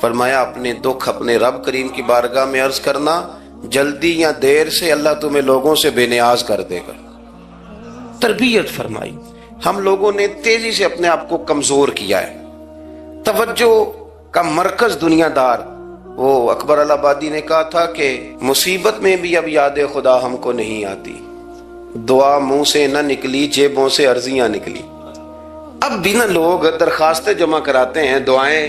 فرمایا اپنے دکھ اپنے رب کریم کی بارگاہ میں عرض کرنا، جلدی یا دیر سے اللہ تمہیں لوگوں سے بے نیاز کر دے گا۔ تربیت فرمائی۔ ہم لوگوں نے تیزی سے اپنے آپ کو کمزور کیا ہے، توجہ کا مرکز دنیا دار۔ وہ اکبر الہآبادی نے کہا تھا کہ مصیبت میں بھی اب یاد خدا ہم کو نہیں آتی، دعا منہ سے نہ نکلی جیبوں سے عرضیاں نکلی۔ اب بھی نہ لوگ درخواستیں جمع کراتے ہیں، دعائیں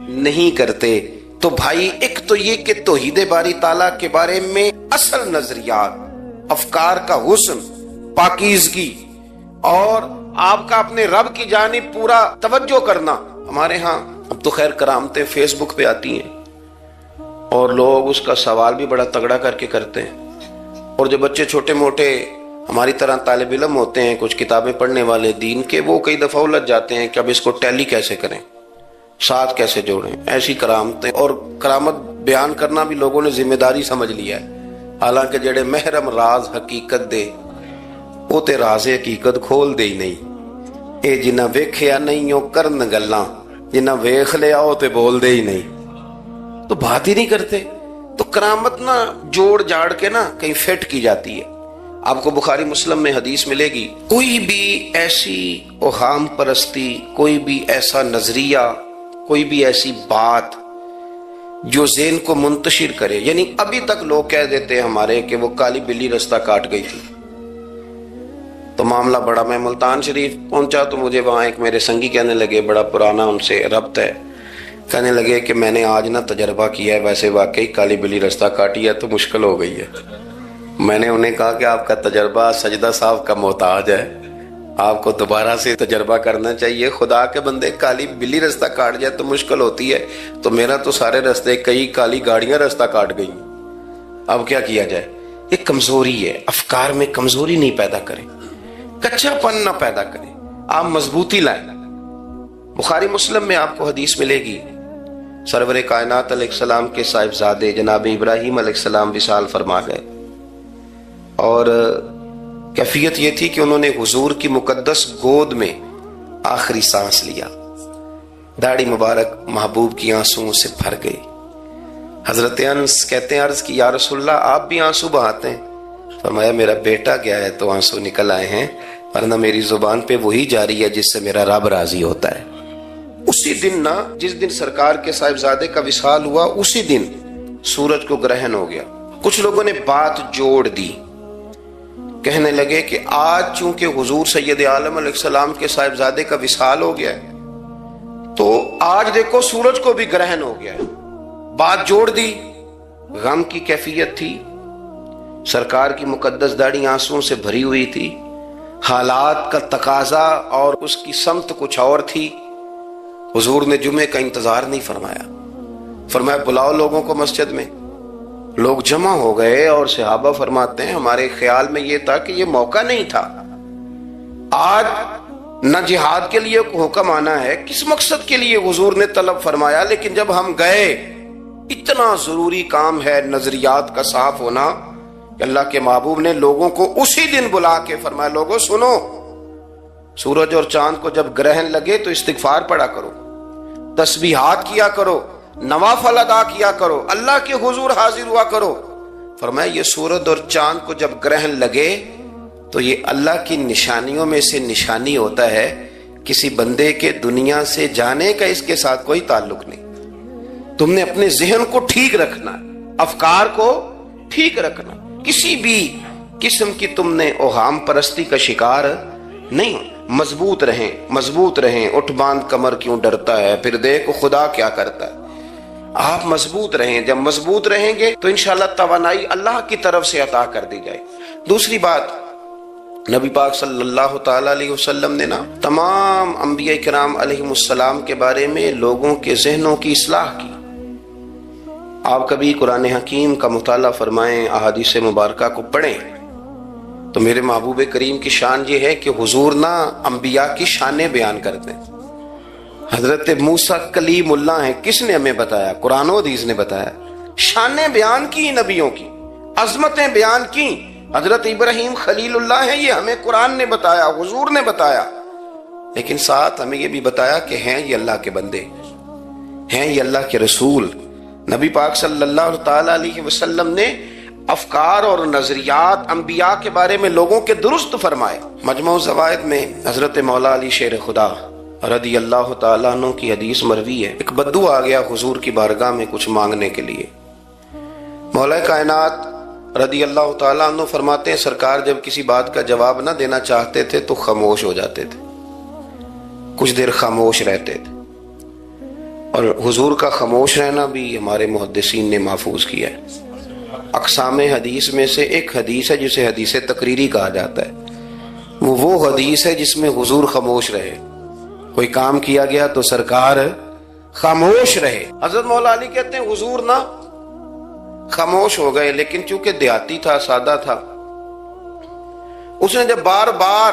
نہیں کرتے۔ تو بھائی ایک تو یہ کہ توحید باری تعالیٰ کے بارے میں اصل نظریات، افکار کا حسن، پاکیزگی اور آپ کا اپنے رب کی جانب پورا توجہ کرنا۔ ہمارے ہاں اب تو خیر کرامتیں فیس بک پہ آتی ہیں اور لوگ اس کا سوال بھی بڑا تگڑا کر کے کرتے ہیں، اور جو بچے چھوٹے موٹے ہماری طرح طالب علم ہوتے ہیں، کچھ کتابیں پڑھنے والے دین کے، وہ کئی دفعہ الجھ جاتے ہیں کہ اب اس کو ٹیلی کیسے کریں، ساتھ کیسے جوڑیں۔ ایسی کرامتیں اور کرامت بیان کرنا بھی لوگوں نے ذمہ داری سمجھ لیا ہے، حالانکہ جڑے محرم راز حقیقت دے وہ تے راز حقیقت کھول دے ہی نہیں۔ اے جنہ ویکھیا نہیں او کرن گلاں، جنہ ویکھ لیا او تے بول دے ہی نہیں، تو بات ہی نہیں کرتے۔ تو کرامت نا جوڑ جاڑ کے نا کہیں فٹ کی جاتی ہے۔ آپ کو بخاری مسلم میں حدیث ملے گی، کوئی بھی ایسی اوہام پرستی، کوئی بھی ایسا نظریہ، کوئی بھی ایسی بات جو ذہن کو منتشر کرے، یعنی ابھی تک لوگ کہہ دیتے ہیں ہمارے کہ وہ کالی بلی رستہ کاٹ گئی تھی، تو معاملہ بڑا، میں ملتان شریف پہنچا تو مجھے وہاں ایک میرے سنگی کہنے لگے، بڑا پرانا ان سے ربط ہے، کہنے لگے کہ میں نے آج نہ تجربہ کیا ہے، ویسے واقعی کالی بلی رستہ کاٹی ہے تو مشکل ہو گئی ہے۔ میں نے انہیں کہا کہ آپ کا تجربہ سجدہ صاحب کا محتاج ہے، آپ کو دوبارہ سے تجربہ کرنا چاہیے۔ خدا کے بندے کالی بلی رستہ کاٹ جائے تو مشکل ہوتی ہے، تو میرا تو سارے رستے، کئی کالی گاڑیاں رستہ کاٹ گئی، اب کیا کیا جائے؟ یہ کمزوری ہے، افکار میں کمزوری نہیں پیدا کریں، کچا پن نہ پیدا کریں، آپ مضبوطی لائیں۔ بخاری مسلم میں آپ کو حدیث ملے گی، سرور کائنات علیہ السلام کے صاحبزادے جناب ابراہیم علیہ السلام وصال فرما گئے، اور کیفیت یہ تھی کہ انہوں نے حضور کی مقدس گود میں آخری سانس لیا، داڑھی مبارک محبوب کی آنسوؤں سے بھر گئی۔ حضرت انس کہتے ہیں عرض کی یا رسول اللہ آپ بھی آنسو بہاتے ہیں؟ فرمایا میرا بیٹا گیا ہے تو آنسو نکل آئے ہیں، ورنہ میری زبان پہ وہی جاری ہے جس سے میرا رب راضی ہوتا ہے۔ اسی دن نا، جس دن سرکار کے صاحبزادے کا وصال ہوا، اسی دن سورج کو گرہن ہو گیا۔ کچھ لوگوں نے بات جوڑ دی، کہنے لگے کہ آج چونکہ حضور سید عالم علیہ السلام کے صاحبزادے کا وصال ہو گیا ہے تو آج دیکھو سورج کو بھی گرہن ہو گیا ہے۔ بات جوڑ دی، غم کی کیفیت تھی، سرکار کی مقدس داڑھی آنسوؤں سے بھری ہوئی تھی، حالات کا تقاضا اور اس کی سمت کچھ اور تھی۔ حضور نے جمعے کا انتظار نہیں فرمایا، فرمایا بلاؤ لوگوں کو مسجد میں۔ لوگ جمع ہو گئے اور صحابہ فرماتے ہیں ہمارے خیال میں یہ تھا کہ یہ موقع نہیں تھا، آج نہ جہاد کے لیے حکم آنا ہے، کس مقصد کے لیے حضور نے طلب فرمایا، لیکن جب ہم گئے اتنا ضروری کام ہے نظریات کا صاف ہونا کہ اللہ کے محبوب نے لوگوں کو اسی دن بلا کے فرمایا لوگوں سنو، سورج اور چاند کو جب گرہن لگے تو استغفار پڑھا کرو، تسبیحات کیا کرو، نوافل ادا کیا کرو، اللہ کے حضور حاضر ہوا کرو۔ فرمایا یہ سورج اور چاند کو جب گرہن لگے تو یہ اللہ کی نشانیوں میں سے نشانی ہوتا ہے، کسی بندے کے دنیا سے جانے کا اس کے ساتھ کوئی تعلق نہیں۔ تم نے اپنے ذہن کو ٹھیک رکھنا، افکار کو ٹھیک رکھنا، کسی بھی قسم کی تم نے اوہام پرستی کا شکار نہیں ہو۔ مضبوط رہیں، مضبوط رہیں، اٹھ باندھ کمر کیوں ڈرتا ہے، پھر دیکھو خدا کیا کرتا ہے۔ آپ مضبوط رہیں، جب مضبوط رہیں گے تو انشاءاللہ توانائی اللہ کی طرف سے عطا کر دی جائے۔ دوسری بات، نبی پاک صلی اللہ تعالی علیہ وسلم نے نا تمام انبیاء کرام علیہم السلام کے بارے میں لوگوں کے ذہنوں کی اصلاح کی۔ آپ کبھی قرآن حکیم کا مطالعہ فرمائیں، احادیث مبارکہ کو پڑھیں تو میرے محبوب کریم کی شان یہ ہے کہ حضور نا انبیاء کی شانیں بیان کرتے ہیں۔ حضرت موسیٰ کلیم اللہ ہیں، کس نے ہمیں بتایا؟ قرآن و حدیث نے بتایا۔ شانیں بیان کی نبیوں کی، عظمتیں بیان کی۔ حضرت ابراہیم خلیل اللہ ہیں، یہ ہمیں قرآن نے بتایا، حضور نے بتایا، لیکن ساتھ ہمیں یہ بھی بتایا کہ ہیں یہ اللہ کے بندے، ہیں یہ اللہ کے رسول. نبی پاک صلی اللہ تعالی علیہ وسلم نے افکار اور نظریات انبیاء کے بارے میں لوگوں کے درست فرمائے. مجموع الزوائد میں حضرت مولا علی شیر خدا رضی اللہ تعالیٰ عنہ کی حدیث مروی ہے. ایک بدو آ گیا حضور کی بارگاہ میں کچھ مانگنے کے لیے. مولا کائنات رضی اللہ تعالیٰ عنہ فرماتے ہیں سرکار جب کسی بات کا جواب نہ دینا چاہتے تھے تو خاموش ہو جاتے تھے, کچھ دیر خاموش رہتے تھے. اور حضور کا خاموش رہنا بھی ہمارے محدثین نے محفوظ کیا ہے. اقسام حدیث میں سے ایک حدیث ہے جسے حدیث تقریری کہا جاتا ہے. وہ حدیث ہے جس میں حضور خاموش رہے, کوئی کام کیا گیا تو سرکار خاموش رہے. حضرت مولا علی کہتے ہیں حضور نہ خاموش ہو گئے, لیکن چونکہ دیہاتی تھا, سادہ تھا, اس نے جب بار بار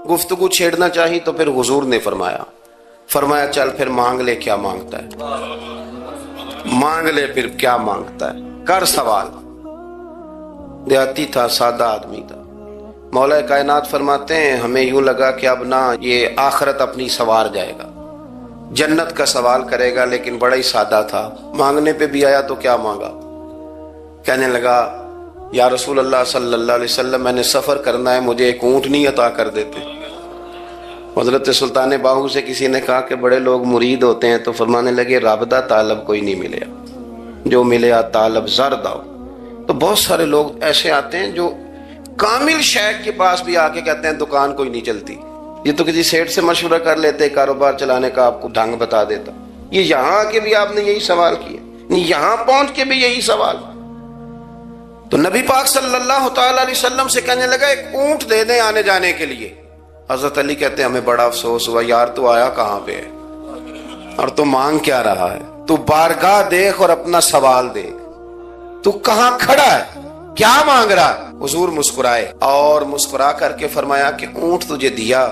گفتگو چھیڑنا چاہی تو پھر حضور نے فرمایا چل پھر مانگ لے کیا مانگتا ہے, مانگ لے پھر کیا مانگتا ہے, کر سوال. دیہاتی تھا, سادہ آدمی تھا. مولا کائنات فرماتے ہیں ہمیں یوں لگا کہ اب نہ یہ آخرت اپنی سوار جائے گا, جنت کا سوال کرے گا, لیکن بڑا ہی سادہ تھا. مانگنے پہ بھی آیا تو کیا مانگا, کہنے لگا یا رسول اللہ صلی اللہ علیہ وسلم میں نے سفر کرنا ہے, مجھے ایک اونٹنی عطا کر دیتے. حضرت سلطان باہو سے کسی نے کہا کہ بڑے لوگ مرید ہوتے ہیں, تو فرمانے لگے رابطہ طالب کوئی نہیں ملیا, جو ملیا طالب زرد آؤ. تو بہت سارے لوگ ایسے آتے ہیں جو کامل شیخ کے پاس بھی آ کے کہتے ہیں دکان کوئی نہیں چلتی, یہ تو کسی سیٹ سے مشورہ کر لیتے, کاروبار چلانے کا آپ کو ڈھنگ بتا دیتا. یہ یہاں آ کے بھی آپ نے یہی سوال کیا, یہاں پہنچ کے بھی یہی سوال. تو نبی پاک صلی اللہ تعالی علیہ وسلم سے کہنے لگا ایک اونٹ دے دیں آنے جانے کے لیے. حضرت علی کہتے ہیں ہمیں بڑا افسوس ہوا, یار تو آیا کہاں پہ ہے اور تو مانگ کیا رہا ہے, تو بارگاہ دیکھ اور اپنا سوال دیکھ, تو کہاں کھڑا ہے, کیا مانگ رہا ہے. حضور مسکرائے اور مسکرا کر کے فرمایا کہ اونٹ تجھے دیا,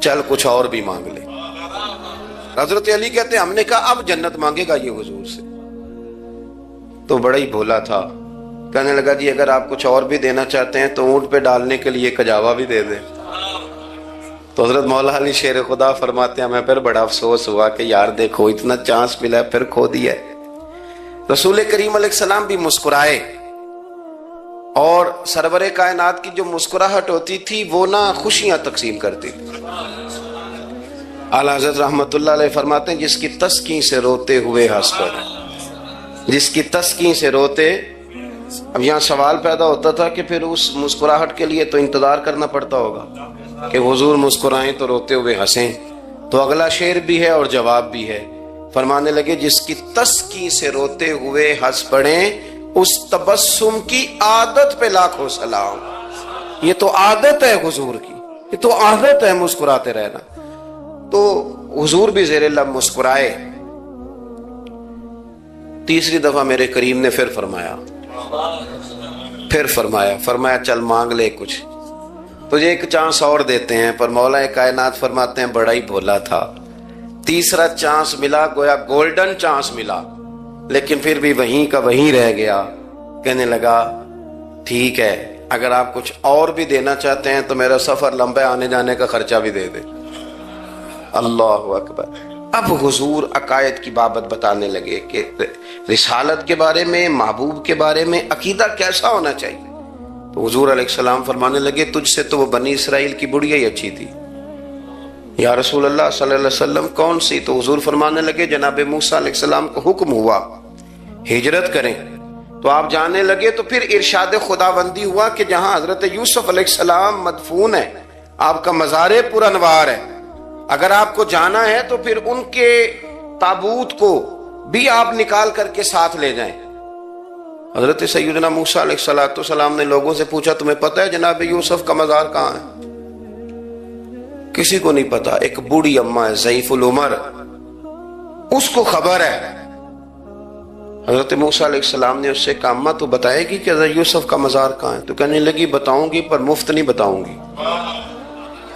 چل کچھ اور بھی مانگ لے. حضرت علی کہتے ہیں ہم نے کہا اب جنت مانگے گا یہ حضور سے. تو بڑا ہی بھولا تھا, کہنے لگا جی اگر آپ کچھ اور بھی دینا چاہتے ہیں تو اونٹ پہ ڈالنے کے لیے کجاوا بھی دے دیں. تو حضرت مولا علی شیر خدا فرماتے ہیں ہمیں پھر بڑا افسوس ہوا کہ یار دیکھو اتنا چانس ملا پھر کھو دیا. رسول کریم علیہ السلام بھی مسکرائے, اور سرور کائنات کی جو مسکراہٹ ہوتی تھی وہ نہ خوشیاں تقسیم کرتی تھی. اعلیٰ حضرت رحمت اللہ علیہ فرماتے ہیں جس کی تسکین سے روتے ہوئے ہنس پڑے, جس کی تسکین سے روتے. اب یہاں سوال پیدا ہوتا تھا کہ پھر اس مسکراہٹ کے لیے تو انتظار کرنا پڑتا ہوگا کہ حضور مسکرائیں تو روتے ہوئے ہنسیں. تو اگلا شعر بھی ہے اور جواب بھی ہے. فرمانے لگے جس کی تسکین سے روتے ہوئے ہنس پڑیں اس تبسم کی عادت پہ لاکھوں سلام. یہ تو عادت ہے حضور کی, یہ تو عادت ہے مسکراتے رہنا. تو حضور بھی زیر لب مسکرائے. تیسری دفعہ میرے کریم نے پھر فرمایا چل مانگ لے کچھ, تجھے ایک چانس اور دیتے ہیں. پر مولا کائنات فرماتے ہیں بڑا ہی بھولا تھا, تیسرا چانس ملا, گویا گولڈن چانس ملا, لیکن پھر بھی وہیں کا وہیں رہ گیا. کہنے لگا ٹھیک ہے اگر آپ کچھ اور بھی دینا چاہتے ہیں تو میرا سفر لمبا آنے جانے کا خرچہ بھی دے دیں. اللہ اکبر. اب حضور عقائد کی بابت بتانے لگے کہ رسالت کے بارے میں, محبوب کے بارے میں عقیدہ کیسا ہونا چاہیے. تو حضور علیہ السلام فرمانے لگے تجھ سے تو وہ بنی اسرائیل کی بڑھیا ہی اچھی تھی. یا رسول اللہ صلی اللہ علیہ وسلم کون سی؟ تو حضور فرمانے لگے جناب موسیٰ علیہ السلام کو حکم ہوا ہجرت کریں تو آپ جانے لگے. تو پھر ارشاد خداوندی ہوا کہ جہاں حضرت یوسف علیہ السلام مدفون ہے, آپ کا مزار پر انوار ہے, اگر آپ کو جانا ہے تو پھر ان کے تابوت کو بھی آپ نکال کر کے ساتھ لے جائیں. حضرت سیدنا موسیٰ علیہ السلام نے لوگوں سے پوچھا تمہیں پتہ ہے جناب یوسف کا مزار کہاں ہے؟ کسی کو نہیں پتا. ایک بوڑھی اماں ہے ضعیف العمر, اس کو خبر ہے. حضرت موسیٰ علیہ السلام نے اس سے کہا اماں تو بتائے گی کہ حضرت یوسف کا مزار کہاں ہے؟ تو کہنے لگی بتاؤں گی پر مفت نہیں بتاؤں گی.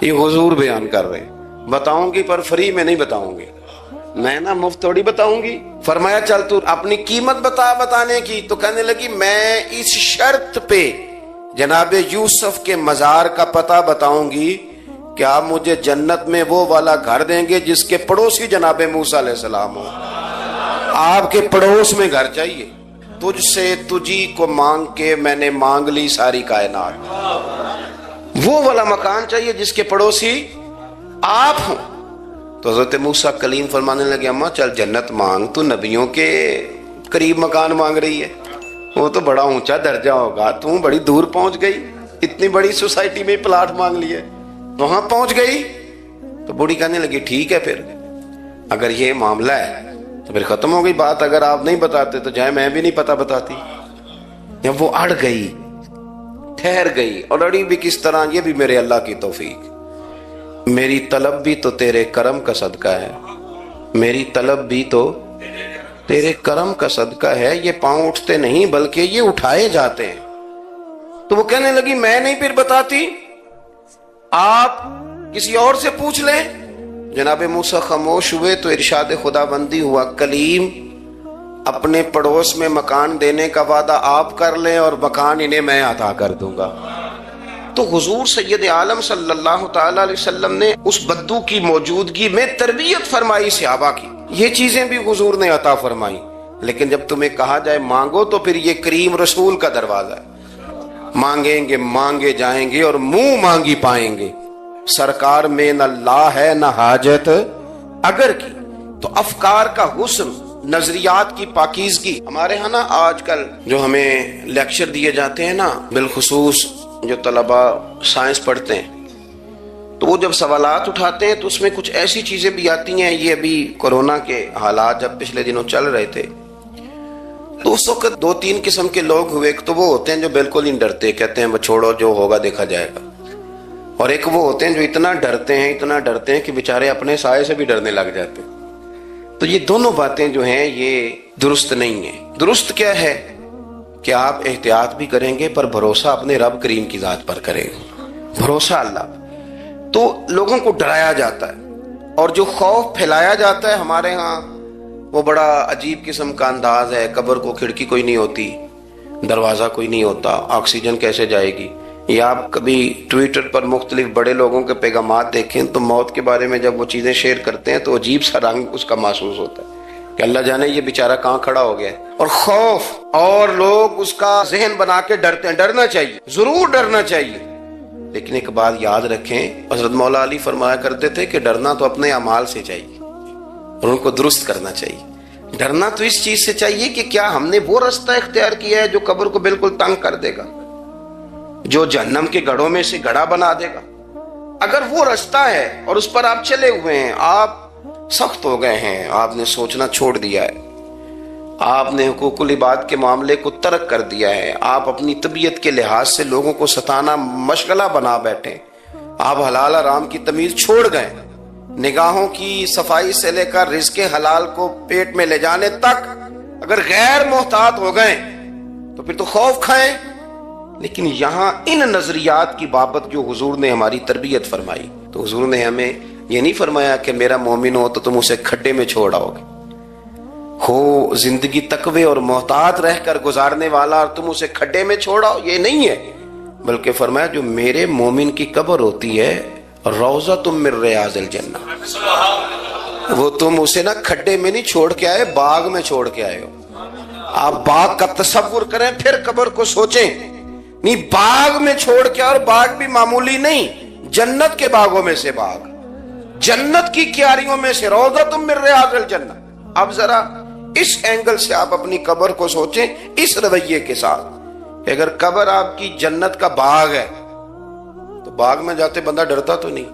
یہ حضور بیان کر رہے, بتاؤں گی پر فری میں نہیں بتاؤں گی, میں نا مفت تھوڑی بتاؤں گی. فرمایا چل تو اپنی قیمت بتا بتانے کی. تو کہنے لگی میں اس شرط پہ جناب یوسف کے مزار کا پتہ بتاؤں گی کہ آپ مجھے جنت میں وہ والا گھر دیں گے جس کے پڑوسی جناب موسیٰ علیہ السلام ہو. آپ کے پڑوس میں گھر چاہیے. تجھ سے تجھی کو مانگ کے میں نے مانگ لی ساری کائنات. وہ والا مکان چاہیے جس کے پڑوسی آپ ہوں. تو حضرت موسیٰ کلیم فرمانے لگے اماں چل جنت مانگ, تو نبیوں کے قریب مکان مانگ رہی ہے, وہ تو بڑا اونچا درجہ ہوگا, تو بڑی دور پہنچ گئی, اتنی بڑی سوسائٹی میں پلاٹ مانگ لیے, وہاں پہنچ گئی. تو بوڑھی کہنے لگی ٹھیک ہے, پھر اگر یہ معاملہ ہے تو پھر ختم ہو گئی بات. اگر آپ نہیں بتاتے تو جائے میں بھی نہیں پتہ بتاتی. جب وہ اڑ گئی, ٹھہر گئی, اور اڑی بھی کس طرح, یہ بھی میرے اللہ کی توفیق. میری طلب بھی تو تیرے کرم کا صدقہ ہے, میری طلب بھی تو تیرے کرم کا صدقہ ہے. یہ پاؤں اٹھتے نہیں بلکہ یہ اٹھائے جاتے ہیں. تو وہ کہنے لگی میں نہیں پھر بتاتی, آپ کسی اور سے پوچھ لیں. جناب موسیٰ خاموش ہوئے تو ارشاد خدا بندی ہوا, کلیم اپنے پڑوس میں مکان دینے کا وعدہ آپ کر لیں اور مکان انہیں میں عطا کر دوں گا. تو حضور سید عالم صلی اللہ تعالی علیہ وسلم نے اس بدو کی موجودگی میں تربیت فرمائی صحابہ کی. یہ چیزیں بھی حضور نے عطا فرمائی. لیکن جب تمہیں کہا جائے مانگو تو پھر یہ کریم رسول کا دروازہ ہے. مانگیں گے مانگے جائیں گے اور منہ مانگی پائیں گے. سرکار میں نہ لا ہے نہ حاجت اگر کی. تو افکار کا حسن, نظریات کی پاکیزگی. ہمارے ہاں نا آج کل جو ہمیں لیکچر دیے جاتے ہیں نا, بالخصوص جو طلباء سائنس پڑھتے ہیں, تو وہ جب سوالات اٹھاتے ہیں تو اس میں کچھ ایسی چیزیں بھی آتی ہیں. یہ ابھی کورونا کے حالات جب پچھلے دنوں چل رہے تھے تو اس وقت 2-3 قسم کے لوگ ہوئے. ایک تو وہ ہوتے ہیں جو بالکل ہی ڈرتے, کہتے ہیں بس چھوڑو جو ہوگا دیکھا جائے گا. اور ایک وہ ہوتے ہیں جو اتنا ڈرتے ہیں کہ بیچارے اپنے سائے سے بھی ڈرنے لگ جاتے ہیں. تو یہ دونوں باتیں جو ہیں یہ درست نہیں ہیں. درست کیا ہے کہ آپ احتیاط بھی کریں گے پر بھروسہ اپنے رب کریم کی ذات پر کریں گے, بھروسہ اللہ. تو لوگوں کو ڈرایا جاتا ہے اور جو خوف پھیلایا جاتا ہے ہمارے ہاں وہ بڑا عجیب قسم کا انداز ہے. قبر کو کھڑکی کوئی نہیں ہوتی, دروازہ کوئی نہیں ہوتا, آکسیجن کیسے جائے گی. یا آپ کبھی ٹویٹر پر مختلف بڑے لوگوں کے پیغامات دیکھیں تو موت کے بارے میں جب وہ چیزیں شیئر کرتے ہیں تو عجیب سا رنگ اس کا محسوس ہوتا ہے کہ اللہ جانے یہ بیچارہ کہاں کھڑا ہو گیا ہے. اور خوف, اور لوگ اس کا ذہن بنا کے ڈرتے ہیں. ڈرنا چاہیے, ضرور ڈرنا چاہیے, لیکن ایک بات یاد رکھیں, حضرت مولا علی فرمایا کرتے تھے کہ ڈرنا تو اپنے اعمال سے چاہیے اور ان کو درست کرنا چاہیے. ڈرنا تو اس چیز سے چاہیے کہ کیا ہم نے وہ رستہ اختیار کیا ہے جو قبر کو بالکل تنگ کر دے گا, جو جہنم کے گڑھوں میں سے گڑھا بنا دے گا. اگر وہ رستہ ہے اور اس پر آپ چلے ہوئے ہیں, آپ سخت ہو گئے ہیں, آپ نے سوچنا چھوڑ دیا ہے, آپ نے حقوق العباد کے معاملے کو ترک کر دیا ہے, آپ اپنی طبیعت کے لحاظ سے لوگوں کو ستانا مشغلہ بنا بیٹھے, آپ حلال حرام کی تمیز چھوڑ گئے, نگاہوں کی صفائی سے لے کر رزق حلال کو پیٹ میں لے جانے تک اگر غیر محتاط ہو گئے تو پھر تو خوف کھائیں. لیکن یہاں ان نظریات کی بابت جو حضور نے ہماری تربیت فرمائی, تو حضور نے ہمیں یہ نہیں فرمایا کہ میرا مومن ہو تو تم اسے کھڈے میں چھوڑ آؤ گے, ہو زندگی تقوی اور محتاط رہ کر گزارنے والا اور تم اسے کھڈے میں چھوڑ آؤ, یہ نہیں ہے. بلکہ فرمایا جو میرے مومن کی قبر ہوتی ہے روضہ تم من ریاض الجنہ, وہ تم اسے نا کھڈے میں نہیں چھوڑ کے آئے, باغ میں چھوڑ کے آئے ہو. آپ باغ کا تصور کریں پھر قبر کو سوچیں. نہیں, باغ میں چھوڑ کے, اور باغ بھی معمولی نہیں, جنت کے باغوں میں سے باغ, جنت کی کیاریوں میں سے روضہ تم من ریاض الجنہ. اب ذرا اس اینگل سے آپ اپنی قبر کو سوچیں, اس رویے کے ساتھ کہ اگر قبر آپ کی جنت کا باغ ہے تو باغ میں جاتے بندہ ڈرتا تو نہیں,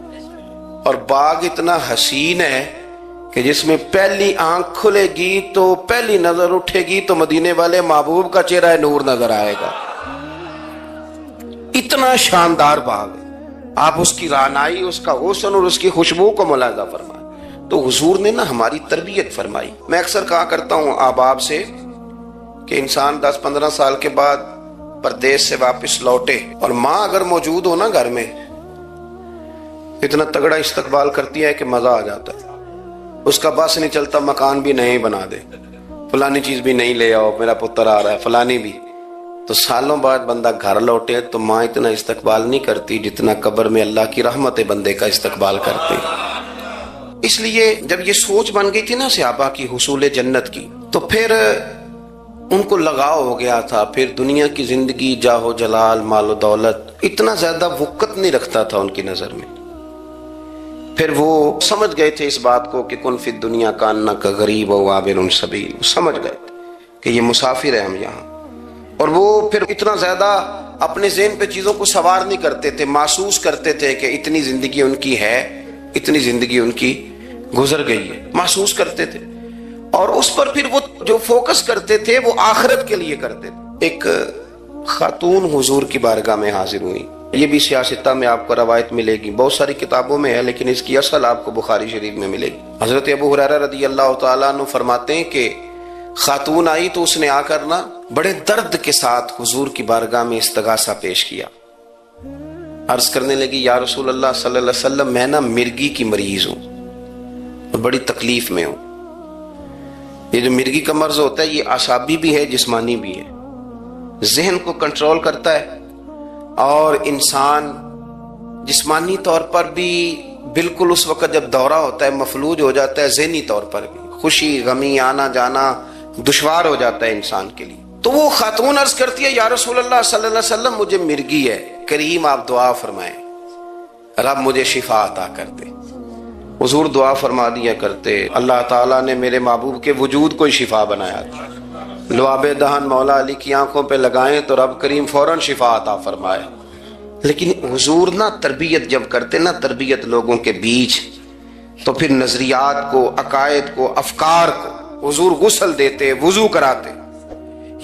اور باغ اتنا حسین ہے کہ جس میں پہلی آنکھ کھلے گی تو پہلی نظر اٹھے گی تو مدینے والے محبوب کا چہرہ نور نظر آئے گا. اتنا شاندار باغ ہے, آپ اس کی رعنائی, اس کا حسن اور اس کی خوشبو کو ملاحظہ فرمائیں. تو حضور نے نا ہماری تربیت فرمائی. میں اکثر کہا کرتا ہوں احباب سے کہ انسان 10-15 سال کے بعد پردیس سے واپس لوٹے اور ماں اگر موجود ہو نا گھر میں, اتنا تگڑا استقبال کرتی ہے کہ مزہ آ جاتا ہے. اس کا بس نہیں چلتا, مکان بھی نہیں بنا دے, فلانی چیز بھی نہیں لے آؤ, میرا پتر آ رہا ہے, فلانی بھی. تو سالوں بعد بندہ گھر لوٹے تو ماں اتنا استقبال نہیں کرتی جتنا قبر میں اللہ کی رحمت بندے کا استقبال کرتے. اس لیے جب یہ سوچ بن گئی تھی نا صحابہ کی حصول جنت کی، تو پھر ان کو لگاؤ ہو گیا تھا. پھر دنیا کی زندگی، جاہ و جلال، مال و دولت اتنا زیادہ وقت نہیں رکھتا تھا ان کی نظر میں. پھر وہ سمجھ گئے تھے اس بات کو کہ کن فی الدنیا کانک غریب و عابر سبیل، سمجھ گئے تھے کہ یہ مسافر ہیں ہم یہاں. اور وہ پھر اتنا زیادہ اپنے ذہن پہ چیزوں کو سوار نہیں کرتے تھے، محسوس کرتے تھے کہ اتنی زندگی ان کی ہے، اتنی زندگی ان کی گزر گئی ہے، محسوس کرتے تھے. اور اس پر پھر وہ جو فوکس کرتے تھے وہ آخرت کے لیے کرتے تھے. ایک خاتون حضور کی بارگاہ میں حاضر ہوئی، یہ بھی سیاستہ میں آپ کو روایت ملے گی، بہت ساری کتابوں میں ہے لیکن اس کی اصل آپ کو بخاری شریف میں ملے گی. حضرت ابو ہریرہ رضی اللہ تعالیٰ عنہ فرماتے ہیں کہ خاتون آئی تو اس نے آ کر نا بڑے درد کے ساتھ حضور کی بارگاہ میں استغاثہ پیش کیا. عرض کرنے لگی یا رسول اللہ صلی اللہ علیہ وسلم، میں نا مرگی کی مریض ہوں اور بڑی تکلیف میں ہوں. یہ جو مرگی کا مرض ہوتا ہے یہ اعصابی بھی ہے، جسمانی بھی ہے، ذہن کو کنٹرول کرتا ہے اور انسان جسمانی طور پر بھی بالکل اس وقت جب دورہ ہوتا ہے مفلوج ہو جاتا ہے، ذہنی طور پر بھی خوشی غمی آنا جانا دشوار ہو جاتا ہے انسان کے لیے. تو وہ خاتون عرض کرتی ہے یا رسول اللہ صلی اللہ علیہ وسلم، مجھے مرگی ہے، کریم آپ دعا فرمائیں رب مجھے شفا عطا کر دے. حضور دعا فرما دیا کرتے، اللہ تعالیٰ نے میرے محبوب کے وجود کو ہی شفا بنایا تھا. لعاب دہن مولا علی کی آنکھوں پہ لگائیں تو رب کریم فوراً شفا عطا فرمائے. لیکن حضور نہ تربیت جب کرتے نا، تربیت لوگوں کے بیچ، تو پھر نظریات کو، عقائد کو، افکار کو حضور غسل دیتے، وضو کراتے.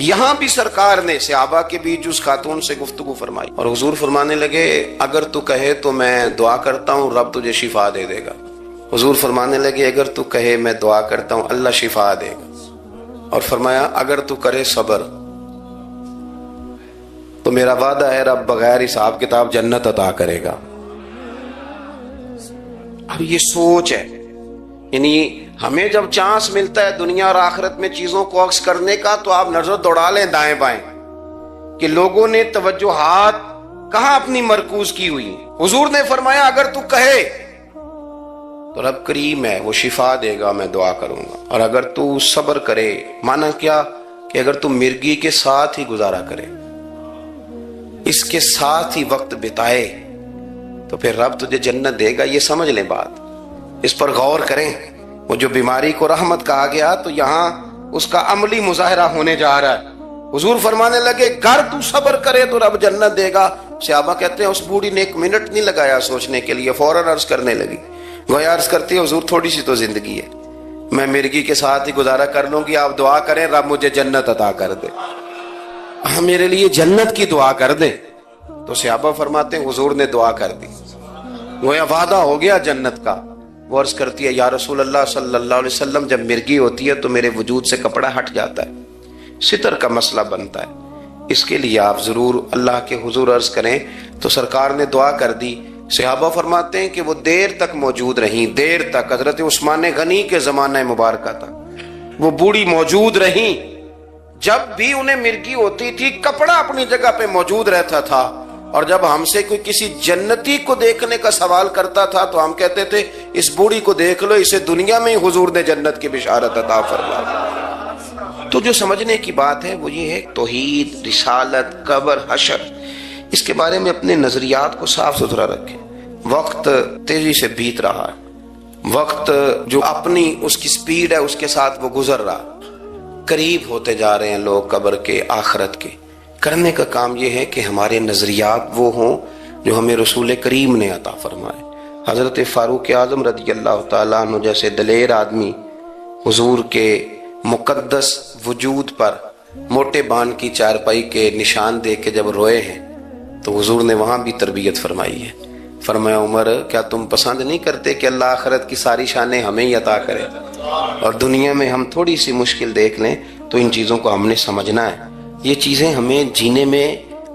یہاں بھی سرکار نے صحابہ کے بیچ اس خاتون سے گفتگو فرمائی اور حضور فرمانے لگے اگر تو کہے تو میں دعا کرتا ہوں رب تجھے شفا دے دے گا. حضور فرمانے لگے اگر تو کہے میں دعا کرتا ہوں اللہ شفا دے گا. اور فرمایا اگر تو کرے صبر تو میرا وعدہ ہے رب بغیر حساب کتاب جنت عطا کرے گا. اب یہ سوچ ہے، یعنی ہمیں جب چانس ملتا ہے دنیا اور آخرت میں چیزوں کو عکس کرنے کا تو آپ نظر دوڑا لیں دائیں بائیں کہ لوگوں نے توجہات کہاں اپنی مرکوز کی ہوئی. حضور نے فرمایا اگر تو کہے تو رب کریم ہے، وہ شفا دے گا، میں دعا کروں گا. اور اگر تو صبر کرے، مانا کیا کہ اگر تو مرگی کے ساتھ ہی گزارا کرے، اس کے ساتھ ہی وقت بتائے تو پھر رب تجھے جنت دے گا. یہ سمجھ لیں بات، اس پر غور کریں. وہ جو بیماری کو رحمت کہا گیا تو یہاں اس کا عملی مظاہرہ ہونے جا رہا ہے. حضور فرمانے لگے گر تو صبر کرے تو رب جنت دے گا. صحابہ کہتے ہیں اس بوڑھی نے ایک منٹ نہیں لگایا سوچنے کے لیے، فوراً عرض کرنے لگی. گویا عرض کرتی ہے حضور تھوڑی سی تو زندگی ہے، میں مرگی کے ساتھ ہی گزارا کر لوں گی، آپ دعا کریں رب مجھے جنت عطا کر دے، میرے لیے جنت کی دعا کر دیں. تو صحابہ فرماتے ہیں حضور نے دعا کر دی، گویا وعدہ ہو گیا جنت کا. وہ عرض کرتی ہے یا رسول اللہ صلی اللہ علیہ وسلم جب مرگی ہوتی ہے تو میرے وجود سے کپڑا ہٹ جاتا ہے، ستر کا مسئلہ بنتا ہے، اس کے لیے آپ ضرور اللہ کے حضور عرض کریں. تو سرکار نے دعا کر دی. صحابہ فرماتے ہیں کہ وہ دیر تک موجود رہیں، دیر تک. حضرت عثمان غنی کے زمانہ مبارکہ تک وہ بوڑھی موجود رہیں. جب بھی انہیں مرگی ہوتی تھی کپڑا اپنی جگہ پہ موجود رہتا تھا. اور جب ہم سے کوئی کسی جنتی کو دیکھنے کا سوال کرتا تھا تو ہم کہتے تھے اس بوڑھی کو دیکھ لو، اسے دنیا میں ہی حضور نے جنت کی بشارت عطا فرمائی. تو جو سمجھنے کی بات ہے وہ یہ ہے توحید، رسالت، قبر، حشر، اس کے بارے میں اپنے نظریات کو صاف ستھرا رکھیں. وقت تیزی سے بیت رہا ہے، وقت جو اپنی اس کی سپیڈ ہے اس کے ساتھ وہ گزر رہا. قریب ہوتے جا رہے ہیں لوگ قبر کے، آخرت کے. کرنے کا کام یہ ہے کہ ہمارے نظریات وہ ہوں جو ہمیں رسول کریم نے عطا فرمائے. حضرت فاروق اعظم رضی اللہ تعالیٰ عنہ جیسے دلیر آدمی حضور کے مقدس وجود پر موٹے بان کی چارپائی کے نشان دے کے جب روئے ہیں تو حضور نے وہاں بھی تربیت فرمائی ہے. فرمایا عمر کیا تم پسند نہیں کرتے کہ اللہ آخرت کی ساری شانیں ہمیں ہی عطا کرے، اور دنیا میں ہم تھوڑی سی مشکل دیکھ لیں تو ان چیزوں کو ہم نے سمجھنا ہے. یہ چیزیں ہمیں جینے میں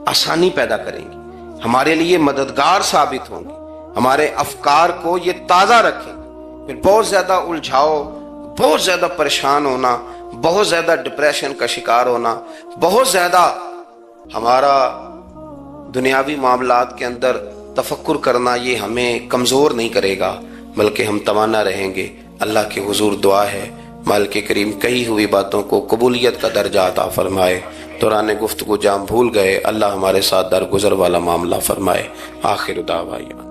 آسانی پیدا کریں گی، ہمارے لیے مددگار ثابت ہوں گی، ہمارے افکار کو یہ تازہ رکھیں گے. پھر بہت زیادہ الجھاؤ، بہت زیادہ پریشان ہونا، بہت زیادہ ڈپریشن کا شکار ہونا، بہت زیادہ ہمارا دنیاوی معاملات کے اندر تفکر کرنا یہ ہمیں کمزور نہیں کرے گا، بلکہ ہم توانا رہیں گے۔ اللہ کے حضور دعا ہے مالک کریم کہی ہوئی باتوں کو قبولیت کا درجہ عطا فرمائے۔ دوران گفتگو جام بھول گئے، اللہ ہمارے ساتھ درگزر والا معاملہ فرمائے۔ آخر دعوانا